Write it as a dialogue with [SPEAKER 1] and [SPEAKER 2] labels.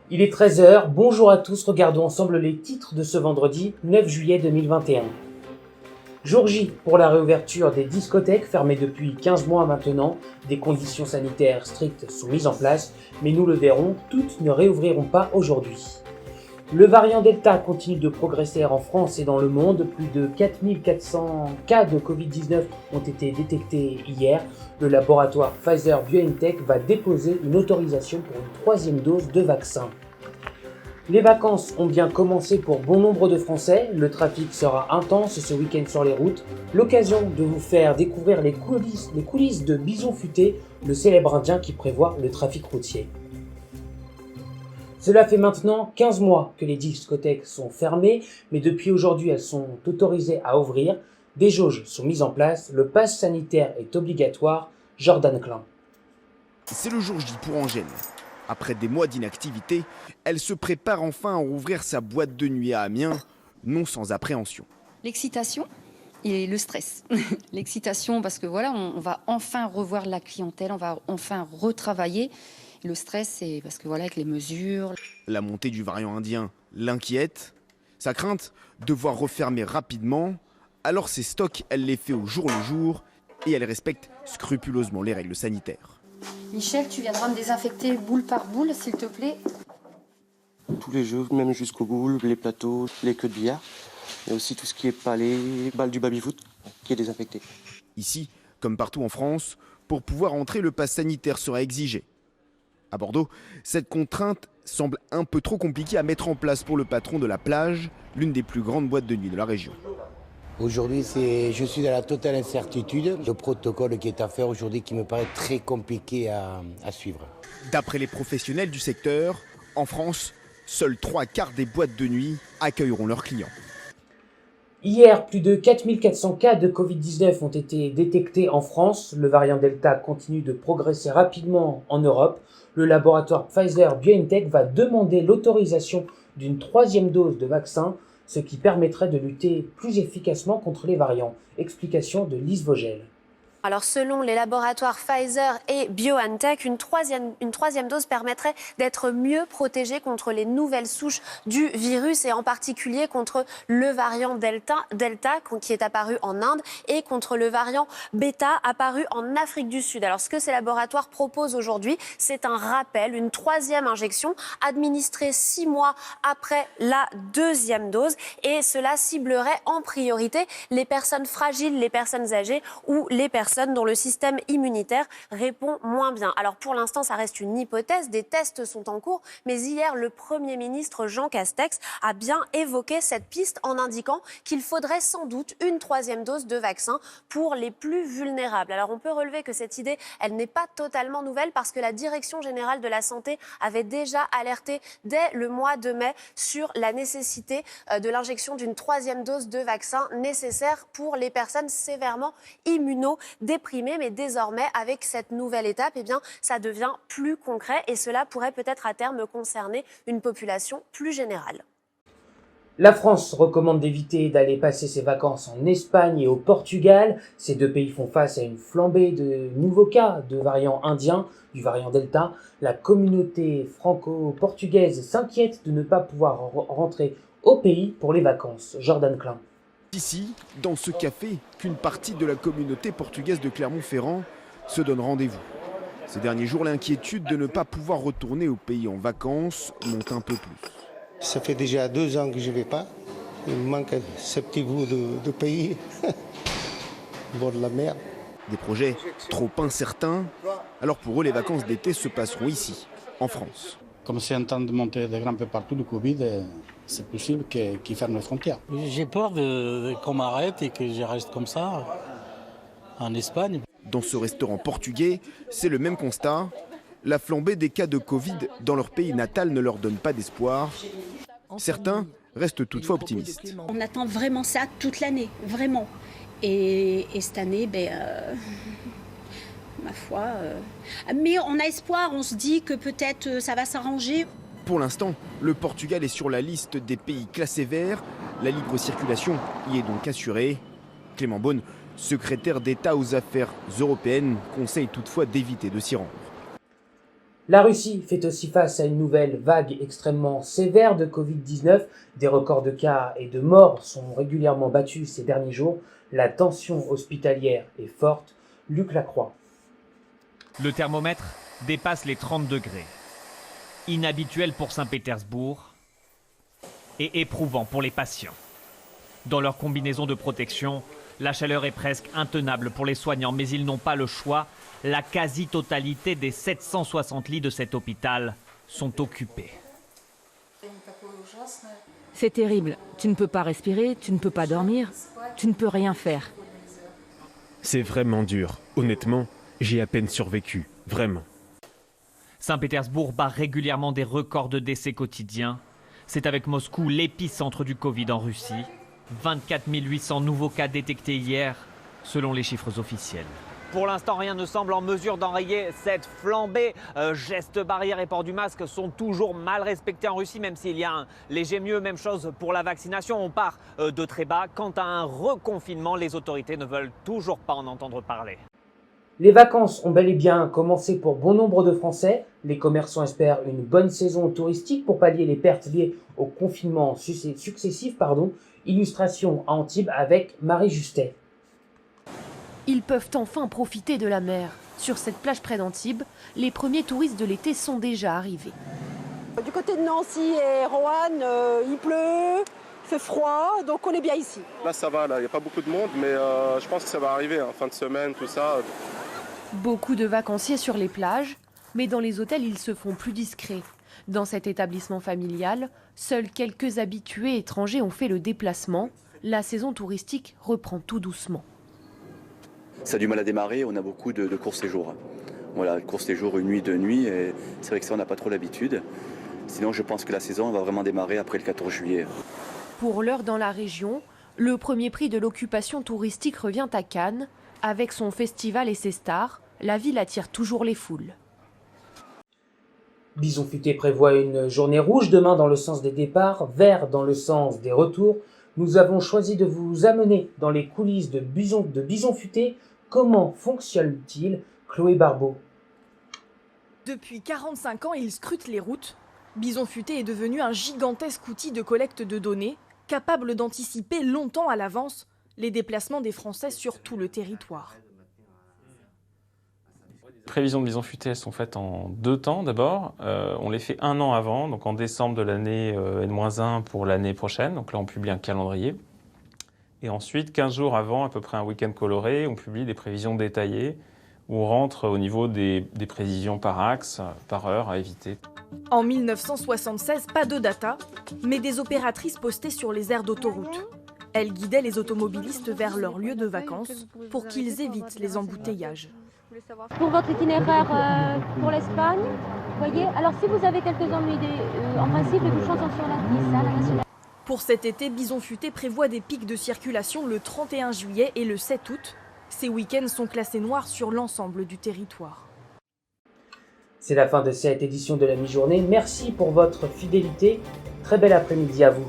[SPEAKER 1] Il est 13 h, bonjour à tous, regardons ensemble les titres de ce vendredi 9 juillet 2021. Jour J pour la réouverture des discothèques fermées depuis 15 mois maintenant, des conditions sanitaires strictes sont mises en place, mais nous le verrons, toutes ne réouvriront pas aujourd'hui. Le variant Delta continue de progresser en France et dans le monde. Plus de 4400 cas de Covid-19 ont été détectés hier. Le laboratoire Pfizer-BioNTech va déposer une autorisation pour une troisième dose de vaccin. Les vacances ont bien commencé pour bon nombre de Français. Le trafic sera intense ce week-end sur les routes. L'occasion de vous faire découvrir les coulisses de Bison Futé, le célèbre indien qui prévoit le trafic routier. Cela fait maintenant 15 mois que les discothèques sont fermées, mais depuis aujourd'hui elles sont autorisées à ouvrir. Des jauges sont mises en place, le pass sanitaire est obligatoire. Jordan Klein.
[SPEAKER 2] C'est le jour J pour Angèle. Après des mois d'inactivité, elle se prépare enfin à rouvrir sa boîte de nuit à Amiens, non sans appréhension.
[SPEAKER 3] L'excitation et le stress. L'excitation parce que voilà, on va enfin revoir la clientèle, on va enfin retravailler. Le stress, c'est parce que voilà, avec les mesures.
[SPEAKER 2] La montée du variant indien l'inquiète. Sa crainte, devoir refermer rapidement. Alors ses stocks, elle les fait au jour le jour et elle respecte scrupuleusement les règles sanitaires.
[SPEAKER 3] Michel, tu viendras me désinfecter boule par boule, s'il te plaît.
[SPEAKER 4] Tous les jeux, même jusqu'aux boules, les plateaux, les queues de billard. Et aussi tout ce qui est palais, balles du baby-foot, qui est désinfecté.
[SPEAKER 2] Ici, comme partout en France, pour pouvoir entrer, le pass sanitaire sera exigé. À Bordeaux, cette contrainte semble un peu trop compliquée à mettre en place pour le patron de la plage, l'une des plus grandes boîtes de nuit de la région.
[SPEAKER 5] Aujourd'hui, je suis dans la totale incertitude. Le protocole qui est à faire aujourd'hui qui me paraît très compliqué à suivre.
[SPEAKER 2] D'après les professionnels du secteur, en France, seuls 3/4 des boîtes de nuit accueilleront leurs clients.
[SPEAKER 1] Hier, plus de 4400 cas de Covid-19 ont été détectés en France. Le variant Delta continue de progresser rapidement en Europe. Le laboratoire Pfizer-BioNTech va demander l'autorisation d'une troisième dose de vaccin, ce qui permettrait de lutter plus efficacement contre les variants. Explication de Lise Vogel.
[SPEAKER 6] Alors selon les laboratoires Pfizer et BioNTech, une troisième dose permettrait d'être mieux protégée contre les nouvelles souches du virus et en particulier contre le variant Delta qui est apparu en Inde et contre le variant Beta apparu en Afrique du Sud. Alors ce que ces laboratoires proposent aujourd'hui, c'est un rappel, une troisième injection administrée 6 mois après la deuxième dose et cela ciblerait en priorité les personnes fragiles, les personnes âgées ou les personnes dont le système immunitaire répond moins bien. Alors pour l'instant, ça reste une hypothèse, des tests sont en cours, mais hier, le Premier ministre Jean Castex a bien évoqué cette piste en indiquant qu'il faudrait sans doute une troisième dose de vaccin pour les plus vulnérables. Alors on peut relever que cette idée, elle n'est pas totalement nouvelle parce que la Direction générale de la santé avait déjà alerté dès le mois de mai sur la nécessité de l'injection d'une troisième dose de vaccin nécessaire pour les personnes sévèrement immunodéprimées. Mais désormais, avec cette nouvelle étape, eh bien, ça devient plus concret et cela pourrait peut-être à terme concerner une population plus générale.
[SPEAKER 1] La France recommande d'éviter d'aller passer ses vacances en Espagne et au Portugal. Ces deux pays font face à une flambée de nouveaux cas de variant indien, du variant Delta. La communauté franco-portugaise s'inquiète de ne pas pouvoir rentrer au pays pour les vacances. Jordan Klein.
[SPEAKER 2] Ici, dans ce café, qu'une partie de la communauté portugaise de Clermont-Ferrand se donne rendez-vous. Ces derniers jours, l'inquiétude de ne pas pouvoir retourner au pays en vacances monte un peu plus.
[SPEAKER 7] Ça fait déjà 2 ans que je ne vais pas. Il me manque ce petit bout de pays, au bord de la mer.
[SPEAKER 2] Des projets trop incertains. Alors pour eux, les vacances d'été se passeront ici, en France.
[SPEAKER 8] Comme c'est en train de monter de un peu partout le Covid, c'est possible qu'ils ferment les frontières.
[SPEAKER 9] J'ai peur qu'on m'arrête et que je reste comme ça en Espagne.
[SPEAKER 2] Dans ce restaurant portugais, c'est le même constat. La flambée des cas de Covid dans leur pays natal ne leur donne pas d'espoir. Certains restent toutefois optimistes.
[SPEAKER 10] On attend vraiment ça toute l'année, vraiment. Et cette année, ma foi... Mais on a espoir, on se dit que peut-être ça va s'arranger.
[SPEAKER 2] Pour l'instant, le Portugal est sur la liste des pays classés verts. La libre circulation y est donc assurée. Clément Beaune, secrétaire d'État aux affaires européennes, conseille toutefois d'éviter de s'y rendre.
[SPEAKER 1] La Russie fait aussi face à une nouvelle vague extrêmement sévère de Covid-19. Des records de cas et de morts sont régulièrement battus ces derniers jours. La tension hospitalière est forte. Luc Lacroix.
[SPEAKER 11] Le thermomètre dépasse les 30 degrés. Inhabituel pour Saint-Pétersbourg et éprouvant pour les patients. Dans leur combinaison de protection, la chaleur est presque intenable pour les soignants, mais ils n'ont pas le choix. La quasi-totalité des 760 lits de cet hôpital sont occupés.
[SPEAKER 12] C'est terrible. Tu ne peux pas respirer, tu ne peux pas dormir, tu ne peux rien faire.
[SPEAKER 13] C'est vraiment dur. Honnêtement, j'ai à peine survécu. Vraiment.
[SPEAKER 11] Saint-Pétersbourg bat régulièrement des records de décès quotidiens. C'est avec Moscou l'épicentre du Covid en Russie. 24 800 nouveaux cas détectés hier, selon les chiffres officiels. Pour l'instant, rien ne semble en mesure d'enrayer cette flambée. Gestes barrières et port du masque sont toujours mal respectés en Russie, même s'il y a un léger mieux. Même chose pour la vaccination, on part de très bas. Quant à un reconfinement, les autorités ne veulent toujours pas en entendre parler.
[SPEAKER 1] Les vacances ont bel et bien commencé pour bon nombre de Français. Les commerçants espèrent une bonne saison touristique pour pallier les pertes liées au confinement successif. Illustration à Antibes avec Marie Justet.
[SPEAKER 14] Ils peuvent enfin profiter de la mer. Sur cette plage près d'Antibes, les premiers touristes de l'été sont déjà arrivés.
[SPEAKER 15] Du côté de Nancy et Roanne, il pleut, il fait froid, donc on est bien ici.
[SPEAKER 16] Là ça va, il n'y a pas beaucoup de monde, mais je pense que ça va arriver, fin de semaine, tout ça.
[SPEAKER 14] Beaucoup de vacanciers sur les plages, mais dans les hôtels, ils se font plus discrets. Dans cet établissement familial, seuls quelques habitués étrangers ont fait le déplacement. La saison touristique reprend tout doucement.
[SPEAKER 17] Ça a du mal à démarrer, on a beaucoup de courts séjours. Voilà, courts séjours, une nuit, 2 nuits, et c'est vrai que ça, on n'a pas trop l'habitude. Sinon, je pense que la saison va vraiment démarrer après le 14 juillet.
[SPEAKER 14] Pour l'heure dans la région, le premier prix de l'occupation touristique revient à Cannes. Avec son festival et ses stars, la ville attire toujours les foules.
[SPEAKER 1] Bison Futé prévoit une journée rouge demain dans le sens des départs, vert dans le sens des retours. Nous avons choisi de vous amener dans les coulisses de Bison Futé. Comment fonctionne-t-il, Chloé Barbeau?
[SPEAKER 18] Depuis 45 ans, il scrute les routes. Bison Futé est devenu un gigantesque outil de collecte de données, capable d'anticiper longtemps à l'avance les déplacements des Français sur tout le territoire.
[SPEAKER 19] Les prévisions de Bison Futé sont faites en 2 temps d'abord. On les fait 1 an avant, donc en décembre de l'année N-1 pour l'année prochaine. Donc là, on publie un calendrier. Et ensuite, 15 jours avant, à peu près un week-end coloré, on publie des prévisions détaillées où on rentre au niveau des prévisions par axe, par heure à éviter.
[SPEAKER 18] En 1976, pas de data, mais des opératrices postées sur les aires d'autoroute. Elles guidaient les automobilistes vers leur lieu de vacances pour qu'ils évitent les embouteillages.
[SPEAKER 20] Pour votre itinéraire pour l'Espagne, voyez, alors si vous avez quelques ennuis, en principe, les bouchons sont sur la 10, la nationale.
[SPEAKER 18] Pour cet été, Bison Futé prévoit des pics de circulation le 31 juillet et le 7 août. Ces week-ends sont classés noirs sur l'ensemble du territoire.
[SPEAKER 1] C'est la fin de cette édition de la mi-journée. Merci pour votre fidélité. Très bel après-midi à vous.